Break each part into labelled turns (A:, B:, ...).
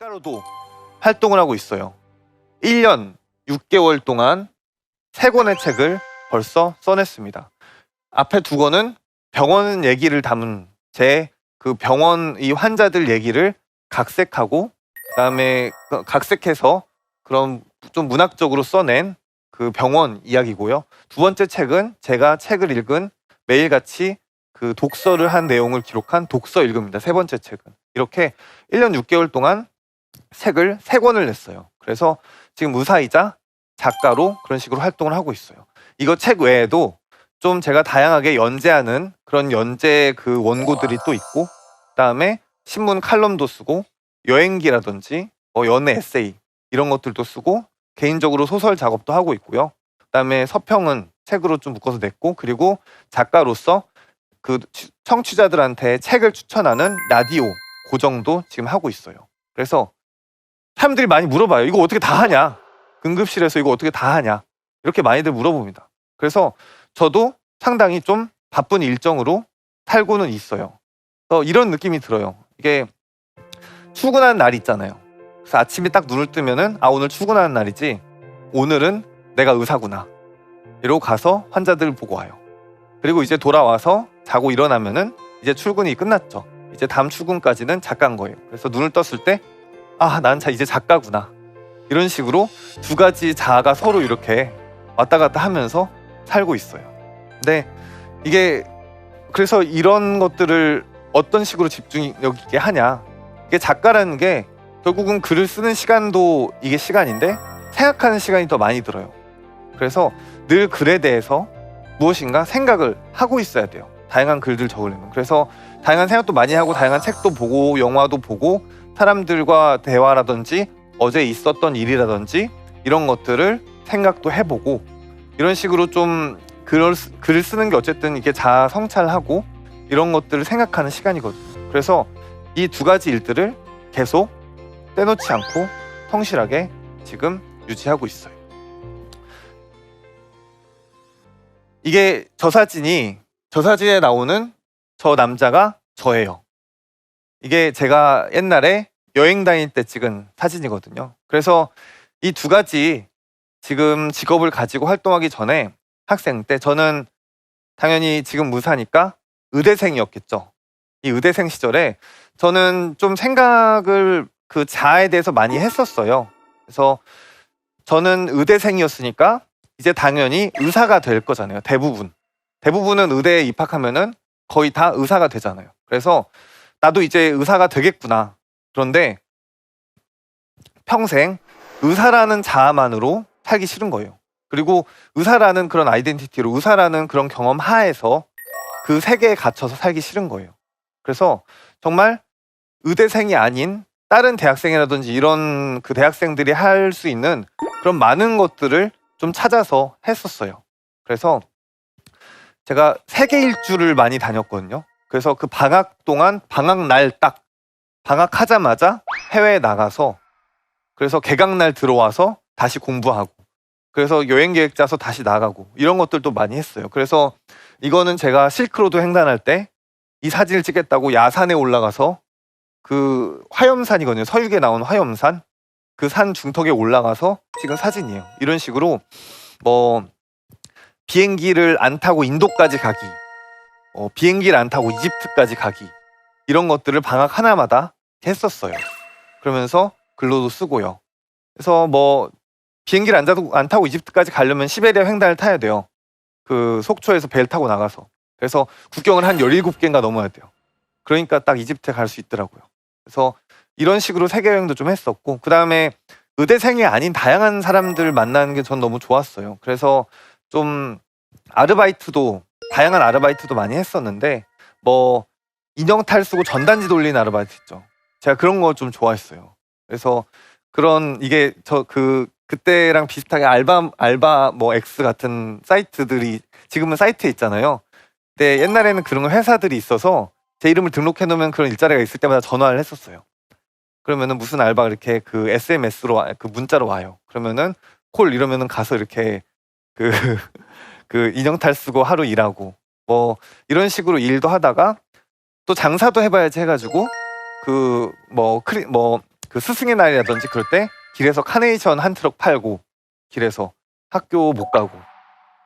A: 작가로도 활동을 하고 있어요. 1년 6개월 동안 3권의 책을 벌써 써냈습니다. 앞에 2권은 병원 얘기를 담은 제 그 병원 이 환자들 얘기를 각색하고 그다음에 각색해서 그런 좀 문학적으로 써낸 그 병원 이야기고요. 2번째 책은 제가 책을 읽은 매일같이 그 독서를 한 내용을 기록한 독서 읽음입니다. 3번째 책은 이렇게 1년 6개월 동안 책을 3권을 냈어요. 그래서 지금 의사이자 작가로 그런 식으로 활동을 하고 있어요. 이거 책 외에도 좀 제가 다양하게 연재하는 그런 연재 그 원고들이 또 있고, 그다음에 신문 칼럼도 쓰고 여행기라든지 연애 에세이 이런 것들도 쓰고 개인적으로 소설 작업도 하고 있고요. 그다음에 서평은 책으로 좀 묶어서 냈고, 그리고 작가로서 그 청취자들한테 책을 추천하는 라디오 고정도 지금 하고 있어요. 그래서 사람들이 많이 물어봐요. 이거 어떻게 다 하냐? 응급실에서 이거 어떻게 다 하냐? 이렇게 많이들 물어봅니다. 그래서 저도 상당히 좀 바쁜 일정으로 살고는 있어요. 그래서 이런 느낌이 들어요. 이게 출근하는 날이 있잖아요. 그래서 아침에 딱 눈을 뜨면은 오늘 출근하는 날이지, 오늘은 내가 의사구나 이러고 가서 환자들 보고 와요. 그리고 이제 돌아와서 자고 일어나면은 이제 출근이 끝났죠. 이제 다음 출근까지는 작가인 거예요. 그래서 눈을 떴을 때 난 이제 작가구나, 이런 식으로 2가지 자아가 서로 이렇게 왔다 갔다 하면서 살고 있어요. 근데 이게 그래서 이런 것들을 어떤 식으로 집중력 있게 하냐, 이게 작가라는 게 결국은 글을 쓰는 시간도 이게 시간인데 생각하는 시간이 더 많이 들어요. 그래서 늘 글에 대해서 무엇인가 생각을 하고 있어야 돼요. 다양한 글들 적으려면. 그래서 다양한 생각도 많이 하고 다양한 책도 보고 영화도 보고 사람들과 대화라든지 어제 있었던 일이라든지 이런 것들을 생각도 해보고, 이런 식으로 좀 글을 쓰는 게 어쨌든 이게 자아 성찰하고 이런 것들을 생각하는 시간이거든요. 그래서 이 2가지 일들을 계속 떼놓지 않고 성실하게 지금 유지하고 있어요. 이게 저 사진에 나오는 저 남자가 저예요. 이게 제가 옛날에 여행 다닐 때 찍은 사진이거든요. 그래서 이 2가지 지금 직업을 가지고 활동하기 전에 학생 때 저는 당연히 지금 의사니까 의대생이었겠죠. 이 의대생 시절에 저는 좀 생각을 그 자아에 대해서 많이 했었어요. 그래서 저는 의대생이었으니까 이제 당연히 의사가 될 거잖아요. 대부분은 의대에 입학하면은 거의 다 의사가 되잖아요. 그래서 나도 이제 의사가 되겠구나. 그런데 평생 의사라는 자아만으로 살기 싫은 거예요. 그리고 의사라는 그런 아이덴티티로, 의사라는 그런 경험 하에서 그 세계에 갇혀서 살기 싫은 거예요. 그래서 정말 의대생이 아닌 다른 대학생이라든지 이런 그 대학생들이 할 수 있는 그런 많은 것들을 좀 찾아서 했었어요. 그래서 제가 세계 일주를 많이 다녔거든요. 그래서 그 방학 동안 방학날 딱 방학하자마자 해외에 나가서, 그래서 개강날 들어와서 다시 공부하고, 그래서 여행 계획 짜서 다시 나가고 이런 것들도 많이 했어요. 그래서 이거는 제가 실크로드 횡단할 때 이 사진을 찍겠다고 야산에 올라가서, 그 화염산이거든요. 서유기에 나온 화염산, 그 산 중턱에 올라가서 찍은 사진이에요. 이런 식으로 비행기를 안 타고 인도까지 가기, 비행기를 안 타고 이집트까지 가기, 이런 것들을 방학 하나마다 했었어요. 그러면서 글로도 쓰고요. 그래서 비행기를 안 타고 이집트까지 가려면 시베리아 횡단을 타야 돼요. 그 속초에서 배를 타고 나가서. 그래서 국경을 한 17개인가 넘어야 돼요. 그러니까 딱 이집트에 갈 수 있더라고요. 그래서 이런 식으로 세계 여행도 좀 했었고, 그 다음에 의대생이 아닌 다양한 사람들 만나는 게 전 너무 좋았어요. 그래서 좀 다양한 아르바이트도 많이 했었는데, 인형탈 쓰고 전단지 돌리는 아르바이트 있죠. 제가 그런 거 좀 좋아했어요. 그래서 이게 그때랑 비슷하게 알바 X 같은 사이트들이 지금은 사이트에 있잖아요. 근데 옛날에는 그런 회사들이 있어서 제 이름을 등록해 놓으면 그런 일자리가 있을 때마다 전화를 했었어요. 그러면은 무슨 알바가 이렇게 그 SMS로 그 문자로 와요. 그러면은 콜 이러면은 가서 이렇게 그 인형탈 쓰고 하루 일하고 이런 식으로 일도 하다가 또 장사도 해봐야지 해가지고 그 스승의 날이라든지 그럴 때 길에서 카네이션 한 트럭 팔고, 길에서 학교 못 가고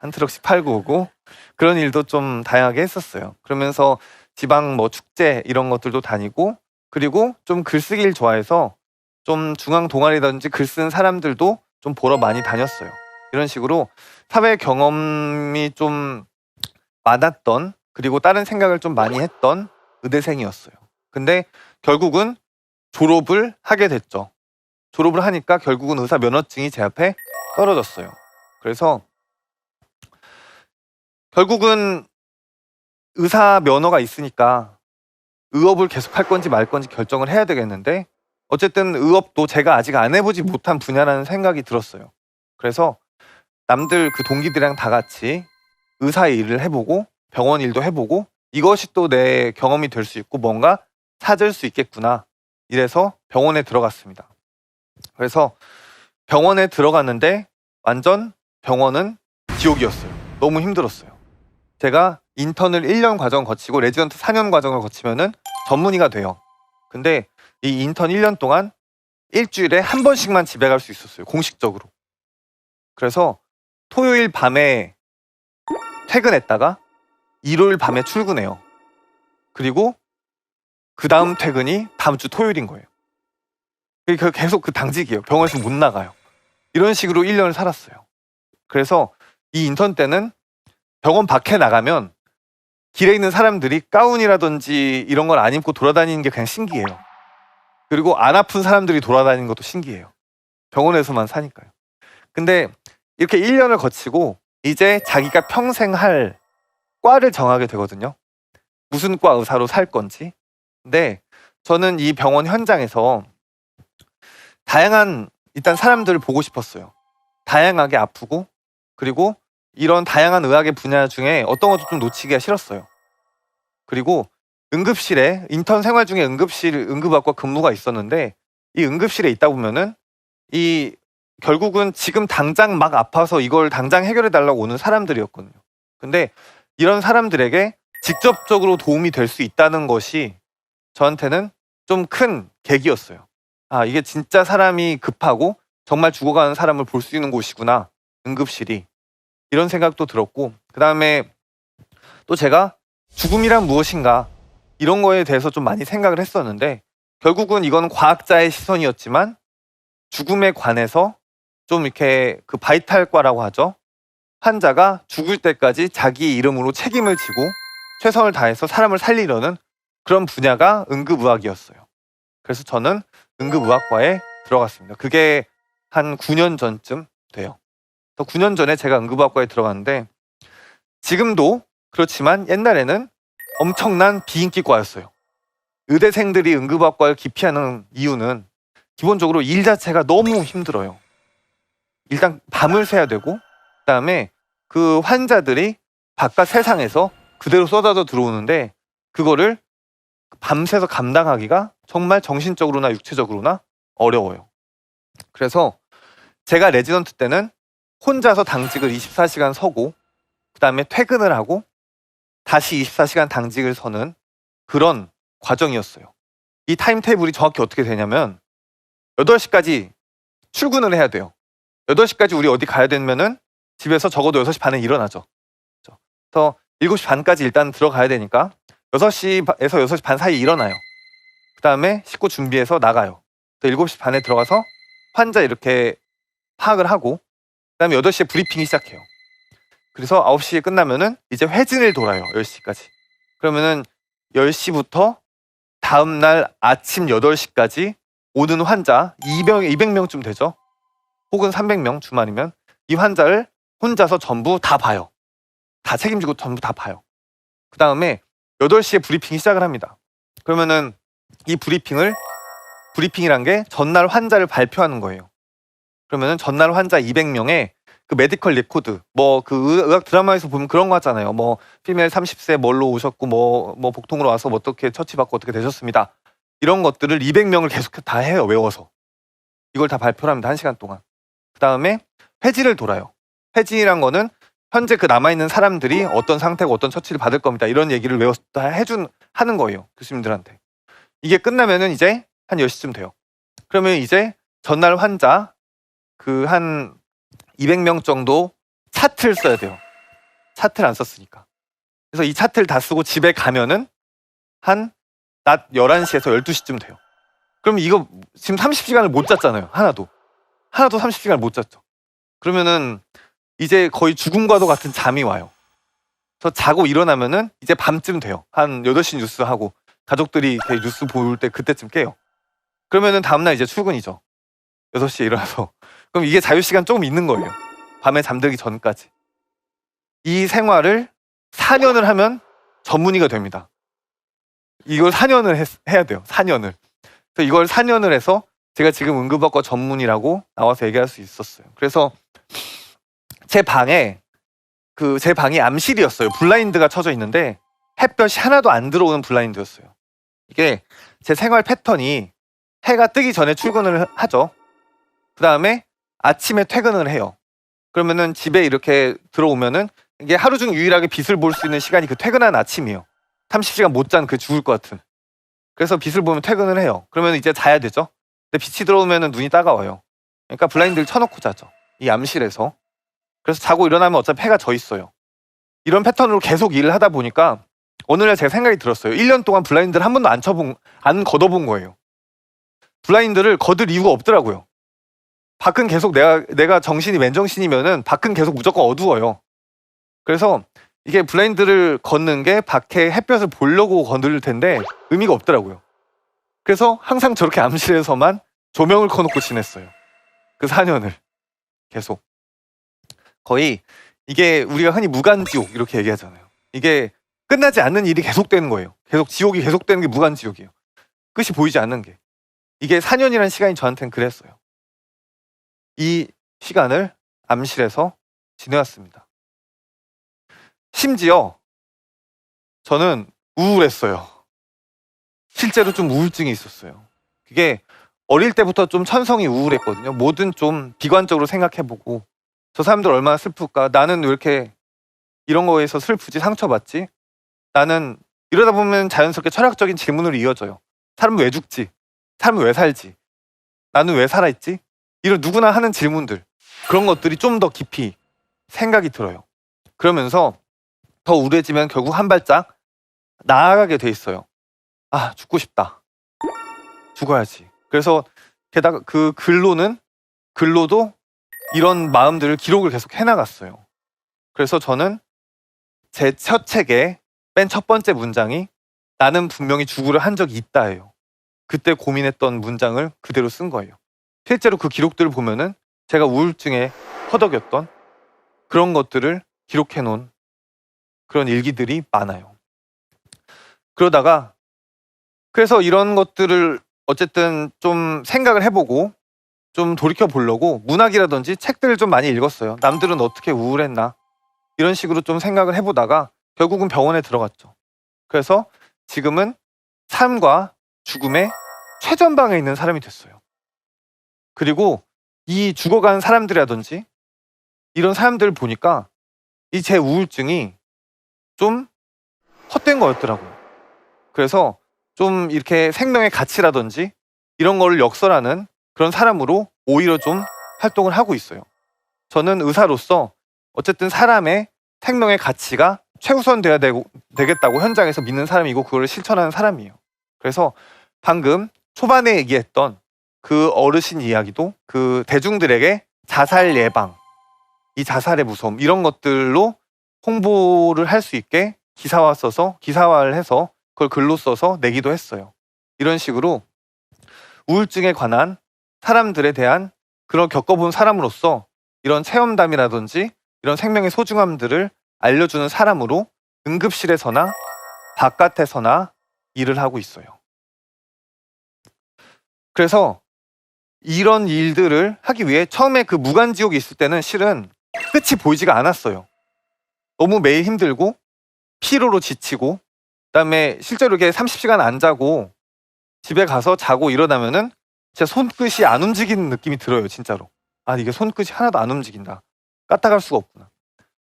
A: 한 트럭씩 팔고 오고, 그런 일도 좀 다양하게 했었어요. 그러면서 지방 뭐 축제 이런 것들도 다니고, 그리고 좀 글쓰기를 좋아해서 좀 중앙 동아리라든지 글 쓰는 사람들도 좀 보러 많이 다녔어요. 이런 식으로 사회 경험이 좀 많았던, 그리고 다른 생각을 좀 많이 했던 의대생이었어요. 근데 결국은 졸업을 하게 됐죠. 졸업을 하니까 결국은 의사 면허증이 제 앞에 떨어졌어요. 그래서 결국은 의사 면허가 있으니까 의업을 계속 할 건지 말 건지 결정을 해야 되겠는데, 어쨌든 의업도 제가 아직 안 해보지 못한 분야라는 생각이 들었어요. 그래서 남들 그 동기들이랑 다 같이 의사 일을 해보고 병원 일도 해보고, 이것이 또 내 경험이 될 수 있고 뭔가 찾을 수 있겠구나, 이래서 병원에 들어갔습니다. 그래서 병원에 들어갔는데 완전 병원은 지옥이었어요. 너무 힘들었어요. 제가 인턴을 1년 과정 거치고 레지던트 4년 과정을 거치면은 전문의가 돼요. 근데 이 인턴 1년 동안 일주일에 한 번씩만 집에 갈 수 있었어요, 공식적으로. 그래서 토요일 밤에 퇴근했다가 일요일 밤에 출근해요. 그리고 그 다음 퇴근이 다음 주 토요일인 거예요. 계속 그 당직이에요. 병원에서 못 나가요. 이런 식으로 1년을 살았어요. 그래서 이 인턴 때는 병원 밖에 나가면 길에 있는 사람들이 가운이라든지 이런 걸 안 입고 돌아다니는 게 그냥 신기해요. 그리고 안 아픈 사람들이 돌아다니는 것도 신기해요. 병원에서만 사니까요. 근데 이렇게 1년을 거치고 이제 자기가 평생 할 과를 정하게 되거든요. 무슨 과 의사로 살 건지. 근데 저는 이 병원 현장에서 다양한 일단 사람들을 보고 싶었어요. 다양하게 아프고, 그리고 이런 다양한 의학의 분야 중에 어떤 것도 좀 놓치기가 싫었어요. 그리고 응급실에, 인턴 생활 중에 응급학과 근무가 있었는데, 이 응급실에 있다 보면은 이 결국은 지금 당장 막 아파서 이걸 당장 해결해 달라고 오는 사람들이었거든요. 근데 이런 사람들에게 직접적으로 도움이 될 수 있다는 것이 저한테는 좀 큰 계기였어요. 아, 이게 진짜 사람이 급하고 정말 죽어가는 사람을 볼 수 있는 곳이구나, 응급실이. 이런 생각도 들었고, 그 다음에 또 제가 죽음이란 무엇인가 이런 거에 대해서 좀 많이 생각을 했었는데, 결국은 이건 과학자의 시선이었지만 죽음에 관해서 좀 이렇게 그 바이탈과라고 하죠. 환자가 죽을 때까지 자기 이름으로 책임을 지고 최선을 다해서 사람을 살리려는 그런 분야가 응급의학이었어요. 그래서 저는 응급의학과에 들어갔습니다. 그게 한 9년 전쯤 돼요. 9년 전에 제가 응급의학과에 들어갔는데, 지금도 그렇지만 옛날에는 엄청난 비인기과였어요. 의대생들이 응급의학과를 기피하는 이유는 기본적으로 일 자체가 너무 힘들어요. 일단 밤을 새야 되고, 그 다음에 그 환자들이 바깥 세상에서 그대로 쏟아져 들어오는데, 그거를 밤새서 감당하기가 정말 정신적으로나 육체적으로나 어려워요. 그래서 제가 레지던트 때는 혼자서 당직을 24시간 서고, 그 다음에 퇴근을 하고 다시 24시간 당직을 서는 그런 과정이었어요. 이 타임테이블이 정확히 어떻게 되냐면 8시까지 출근을 해야 돼요. 8시까지 우리 어디 가야 되면은 집에서 적어도 6시 반에 일어나죠. 그래서 7시 반까지 일단 들어가야 되니까 6시에서 6시 반 사이에 일어나요. 그 다음에 씻고 준비해서 나가요. 7시 반에 들어가서 환자 이렇게 파악을 하고, 그 다음에 8시에 브리핑이 시작해요. 그래서 9시에 끝나면은 이제 회진을 돌아요. 10시까지. 그러면은 10시부터 다음날 아침 8시까지 오는 환자 200명쯤 되죠. 혹은 300명 주말이면 이 환자를 혼자서 전부 다 봐요. 다 책임지고 전부 다 봐요. 그 다음에 8시에 브리핑이 시작을 합니다. 그러면은 이 브리핑이란 게 전날 환자를 발표하는 거예요. 그러면은 전날 환자 200명의 그 메디컬 레코드, 뭐 그 의학 드라마에서 보면 그런 거 하잖아요. 뭐 피메일 30세 뭘로 오셨고 뭐 복통으로 와서 뭐 어떻게 처치받고 어떻게 되셨습니다. 이런 것들을 200명을 계속 다 해요. 외워서. 이걸 다 발표를 합니다. 1시간 동안. 그 다음에 회진을 돌아요. 회진이란 거는 현재 그 남아있는 사람들이 어떤 상태고 어떤 처치를 받을 겁니다. 이런 얘기를 외워서 다 하는 거예요. 교수님들한테. 이게 끝나면은 이제 한 10시쯤 돼요. 그러면 이제 전날 환자 그 한 200명 정도 차트를 써야 돼요. 차트를 안 썼으니까. 그래서 이 차트를 다 쓰고 집에 가면은 한 낮 11시에서 12시쯤 돼요. 그럼 이거 지금 30시간을 못 잤잖아요. 하나도 30시간을 못 잤죠. 그러면은 이제 거의 죽음과도 같은 잠이 와요. 그래서 자고 일어나면은 이제 밤쯤 돼요. 한 8시 뉴스 하고 가족들이 이렇게 뉴스 볼 때 그때쯤 깨요. 그러면은 다음날 이제 출근이죠. 6시에 일어나서. 그럼 이게 자유시간 조금 있는 거예요. 밤에 잠들기 전까지. 이 생활을 4년을 하면 전문의가 됩니다. 이걸 4년을 해야 돼요. 4년을. 그래서 이걸 4년을 해서 제가 지금 응급학과 전문의라고 나와서 얘기할 수 있었어요. 그래서 제 방이 암실이었어요. 블라인드가 쳐져 있는데 햇볕이 하나도 안 들어오는 블라인드였어요. 이게 제 생활 패턴이 해가 뜨기 전에 출근을 하죠. 그 다음에 아침에 퇴근을 해요. 그러면은 집에 이렇게 들어오면은 이게 하루 중 유일하게 빛을 볼 수 있는 시간이 그 퇴근한 아침이에요. 30시간 못 잔 그 죽을 것 같은. 그래서 빛을 보면 퇴근을 해요. 그러면 이제 자야 되죠. 근데 빛이 들어오면은 눈이 따가워요. 그러니까 블라인드를 쳐놓고 자죠. 이 암실에서. 그래서 자고 일어나면 어차피 해가 져 있어요. 이런 패턴으로 계속 일을 하다 보니까 어느 날 제가 생각이 들었어요. 1년 동안 블라인드를 한 번도 안 걷어본 거예요. 블라인드를 걷을 이유가 없더라고요. 밖은 계속 내가 정신이 맨정신이면은 밖은 계속 무조건 어두워요. 그래서 이게 블라인드를 걷는 게 밖에 햇볕을 보려고 거들 텐데 의미가 없더라고요. 그래서 항상 저렇게 암실에서만 조명을 켜놓고 지냈어요. 그 4년을 계속. 거의 이게 우리가 흔히 무간지옥 이렇게 얘기하잖아요. 이게 끝나지 않는 일이 계속되는 거예요. 계속 지옥이 계속되는 게 무간지옥이에요. 끝이 보이지 않는 게. 이게 4년이라는 시간이 저한테는 그랬어요. 이 시간을 암실에서 지내왔습니다. 심지어 저는 우울했어요. 실제로 좀 우울증이 있었어요. 그게 어릴 때부터 좀 천성이 우울했거든요. 뭐든 좀 비관적으로 생각해보고 저 사람들 얼마나 슬플까? 나는 왜 이렇게 이런 거에서 슬프지? 상처받지? 나는 이러다 보면 자연스럽게 철학적인 질문으로 이어져요. 사람은 왜 죽지? 사람은 왜 살지? 나는 왜 살아있지? 이런 누구나 하는 질문들, 그런 것들이 좀 더 깊이 생각이 들어요. 그러면서 더 우울해지면 결국 한 발짝 나아가게 돼 있어요. 아, 죽고 싶다. 죽어야지. 그래서 게다가 그 글로도 이런 마음들을 기록을 계속 해나갔어요. 그래서 저는 제 첫 책의 맨 첫 번째 문장이 나는 분명히 죽으려 한 적이 있다예요. 그때 고민했던 문장을 그대로 쓴 거예요. 실제로 그 기록들을 보면은 제가 우울증에 허덕였던 그런 것들을 기록해 놓은 그런 일기들이 많아요. 그러다가 그래서 이런 것들을 어쨌든 좀 생각을 해보고 좀 돌이켜 보려고 문학이라든지 책들을 좀 많이 읽었어요. 남들은 어떻게 우울했나 이런 식으로 좀 생각을 해보다가 결국은 병원에 들어갔죠. 그래서 지금은 삶과 죽음의 최전방에 있는 사람이 됐어요. 그리고 이 죽어간 사람들이라든지 이런 사람들을 보니까 이 제 우울증이 좀 헛된 거였더라고요. 그래서 좀 이렇게 생명의 가치라든지 이런 거를 역설하는 그런 사람으로 오히려 좀 활동을 하고 있어요. 저는 의사로서 어쨌든 사람의 생명의 가치가 최우선돼야 되겠다고 현장에서 믿는 사람이고 그걸 실천하는 사람이에요. 그래서 방금 초반에 얘기했던 그 어르신 이야기도 그 대중들에게 자살 예방, 이 자살의 무서움 이런 것들로 홍보를 할 수 있게 기사화를 해서 그걸 글로 써서 내기도 했어요. 이런 식으로 우울증에 관한 사람들에 대한 그런 겪어본 사람으로서 이런 체험담이라든지 이런 생명의 소중함들을 알려주는 사람으로 응급실에서나 바깥에서나 일을 하고 있어요. 그래서 이런 일들을 하기 위해 처음에 그 무간지옥이 있을 때는 실은 끝이 보이지가 않았어요. 너무 매일 힘들고 피로로 지치고 그다음에 실제로 이렇게 30시간 안 자고 집에 가서 자고 일어나면은 제 손끝이 안 움직이는 느낌이 들어요. 진짜로. 아, 이게 손끝이 하나도 안 움직인다. 까딱할 수가 없구나.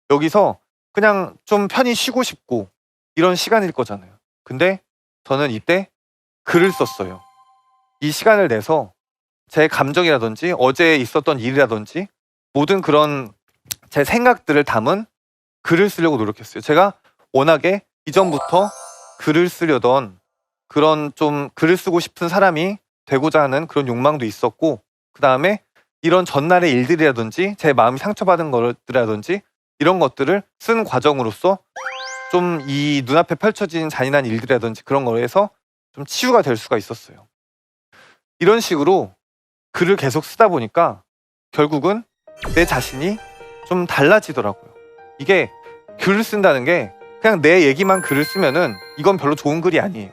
A: 여기서 그냥 좀 편히 쉬고 싶고 이런 시간일 거잖아요. 근데 저는 이때 글을 썼어요. 이 시간을 내서 제 감정이라든지 어제 있었던 일이라든지 모든 그런 제 생각들을 담은 글을 쓰려고 노력했어요. 제가 워낙에 이전부터 글을 쓰려던 그런 좀 글을 쓰고 싶은 사람이 되고자 하는 그런 욕망도 있었고, 그 다음에 이런 전날의 일들이라든지 제 마음이 상처받은 것들이라든지 이런 것들을 쓴 과정으로서 좀 이 눈앞에 펼쳐진 잔인한 일들이라든지 그런 거에서 좀 치유가 될 수가 있었어요. 이런 식으로 글을 계속 쓰다 보니까 결국은 내 자신이 좀 달라지더라고요. 이게 글을 쓴다는 게 그냥 내 얘기만 글을 쓰면은 이건 별로 좋은 글이 아니에요.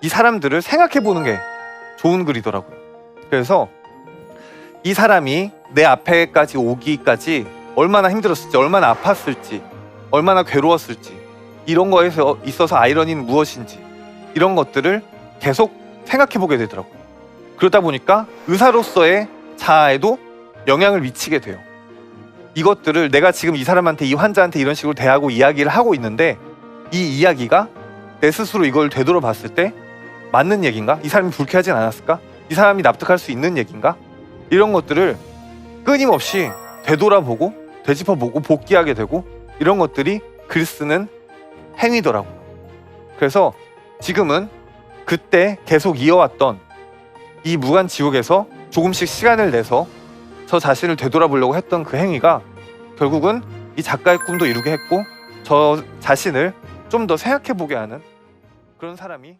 A: 이 사람들을 생각해 보는 게 좋은 글이더라고요. 그래서 이 사람이 내 앞에까지 오기까지 얼마나 힘들었을지, 얼마나 아팠을지, 얼마나 괴로웠을지, 이런 거에 있어서 아이러니는 무엇인지, 이런 것들을 계속 생각해 보게 되더라고요. 그러다 보니까 의사로서의 자아에도 영향을 미치게 돼요. 이것들을 내가 지금 이 사람한테, 이 환자한테 이런 식으로 대하고 이야기를 하고 있는데 이 이야기가 내 스스로 이걸 되돌아봤을 때 맞는 얘기인가? 이 사람이 불쾌하진 않았을까? 이 사람이 납득할 수 있는 얘기인가? 이런 것들을 끊임없이 되돌아보고 되짚어보고 복귀하게 되고, 이런 것들이 글 쓰는 행위더라고요. 그래서 지금은 그때 계속 이어왔던 이 무간지옥에서 조금씩 시간을 내서 저 자신을 되돌아보려고 했던 그 행위가 결국은 이 작가의 꿈도 이루게 했고, 저 자신을 좀 더 생각해보게 하는 그런 사람이